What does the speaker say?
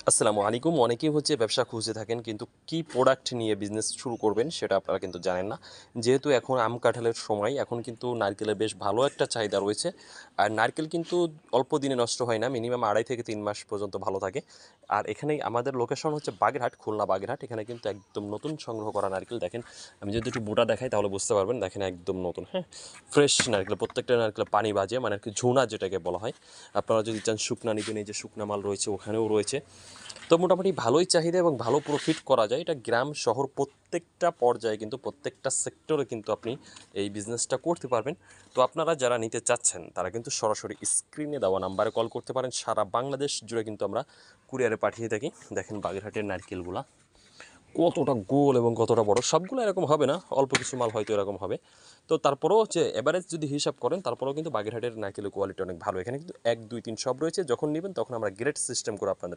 আসসালামু আলাইকুম। অনেকেই হচ্ছে ব্যবসা খুঁজে থাকেন কিন্তু কি প্রোডাক্ট নিয়ে বিজনেস শুরু করবেন সেটা আপনারা কিন্তু জানেন না। যেহেতু এখন আম কাঁঠালের সময়, এখন কিন্তু নারকেলের বেশ ভালো একটা চাহিদা রয়েছে। আর নারকেল কিন্তু অল্প দিনে নষ্ট হয় না, মিনিমাম ২.৫ থেকে ৩ মাস পর্যন্ত ভালো থাকে। আর এখানে আমাদের লোকেশন হচ্ছে বাগেরহাট, খুলনা বাগেরহাট। এখানে কিন্তু একদম নতুন সংগ্রহ করা নারকেল দেখেন। আমি যদি একটু বোটা দেখাই তাহলে বুঝতে পারবেন। দেখেন একদম নতুন, হ্যাঁ? ফ্রেশ নারকেল, প্রত্যেকটা নারকেলে পানি বাজে, মানে আরকি ঝুনা যেটাকে বলা হয়। আপনারা যদি চান শুকনা নিবেন, এই যে শুকনা মাল রয়েছে ওখানেও রয়েছে। তো মোটামুটি ভালোই চাহিদা এবং ভালো প্রফিট করা যায়। এটা গ্রাম শহর প্রত্যেকটা পর্যায়ে কিন্তু প্রত্যেকটা সেক্টরে কিন্তু আপনি এই বিজনেসটা করতে পারবেন। তো আপনারা যারা নিতে চাচ্ছেন তারা কিন্তু সরাসরি স্ক্রিনে দেওয়া নাম্বারে কল করতে পারেন। সারা বাংলাদেশ জুড়ে কিন্তু আমরা কুরিয়ারে পাঠিয়ে থাকি। দেখেন বাগেরহাটের নারকেলগুলা কতটা গোল এবং কতটা বড়, সবগুলো এরকম হবে না, অল্প কিছু মাল হয়তো এরকম হবে। তো তারপরেও হচ্ছে এভারেজ যদি হিসাব করেন, তারপরেও কিন্তু বাগেরহাটের নারকেলের কোয়ালিটি অনেক ভালো। এখানে কিন্তু ১, ২, ৩ সব রয়েছে। যখন নেবেন তখন আমরা গ্রেড সিস্টেম করে আপনাদের